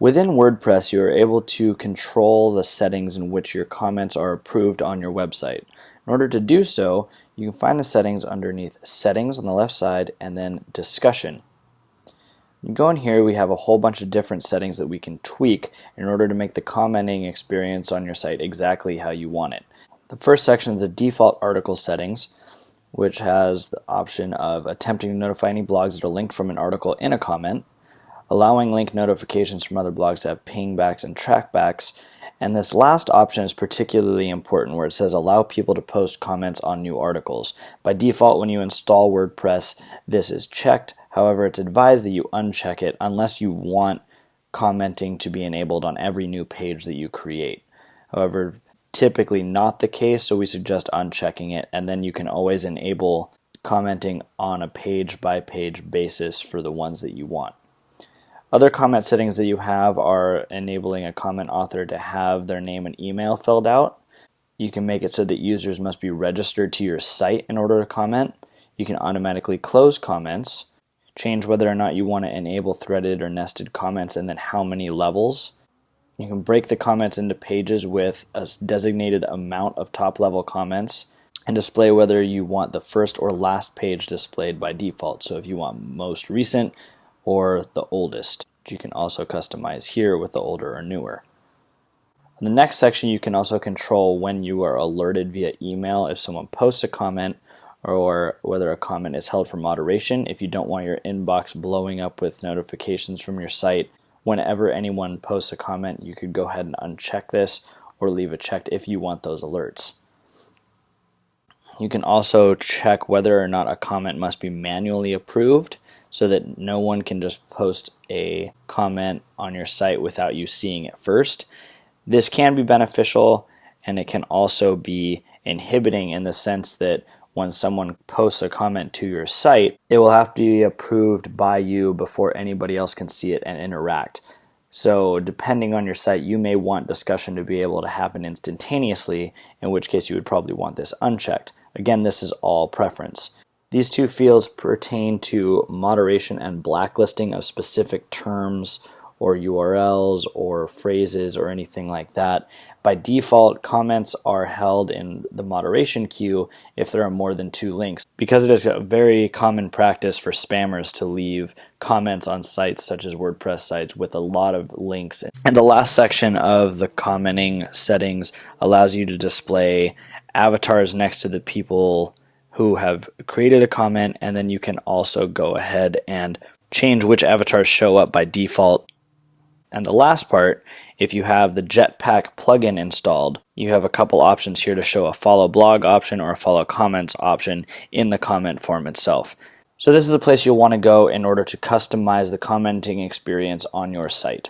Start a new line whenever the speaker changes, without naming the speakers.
Within WordPress, you are able to control the settings in which your comments are approved on your website. In order to do so, you can find the settings underneath Settings on the left side and then Discussion. You go in here, we have a whole bunch of different settings that we can tweak in order to make the commenting experience on your site exactly how you want it. The first section is the default article settings, which has the option of attempting to notify any blogs that are linked from an article in a comment, allowing link notifications from other blogs to have pingbacks and trackbacks, and this last option is particularly important where it says allow people to post comments on new articles. By default, when you install WordPress, this is checked. However, it's advised that you uncheck it unless you want commenting to be enabled on every new page that you create. However, typically not the case, so we suggest unchecking it, and then you can always enable commenting on a page-by-page basis for the ones that you want. Other comment settings that you have are enabling a comment author to have their name and email filled out. You can make it so that users must be registered to your site in order to comment. You can automatically close comments, change whether or not you want to enable threaded or nested comments, and then how many levels. You can break the comments into pages with a designated amount of top-level comments and display whether you want the first or last page displayed by default. So if you want most recent or the oldest, which you can also customize here with the older or newer. In the next section, you can also control when you are alerted via email if someone posts a comment, or whether a comment is held for moderation. If you don't want your inbox blowing up with notifications from your site whenever anyone posts a comment, you could go ahead and uncheck this or leave it checked if you want those alerts. You can also check whether or not a comment must be manually approved, so that no one can just post a comment on your site without you seeing it first. This can be beneficial, and it can also be inhibiting in the sense that when someone posts a comment to your site, it will have to be approved by you before anybody else can see it and interact. So depending on your site, you may want discussion to be able to happen instantaneously, in which case you would probably want this unchecked. Again, this is all preference. These two fields pertain to moderation and blacklisting of specific terms or URLs or phrases or anything like that. By default, comments are held in the moderation queue if there are more than 2 links, because it is a very common practice for spammers to leave comments on sites such as WordPress sites with a lot of links. And the last section of the commenting settings allows you to display avatars next to the people who have created a comment, and then you can also go ahead and change which avatars show up by default. And the last part, if you have the Jetpack plugin installed, you have a couple options here to show a follow blog option or a follow comments option in the comment form itself. So this is the place you'll want to go in order to customize the commenting experience on your site.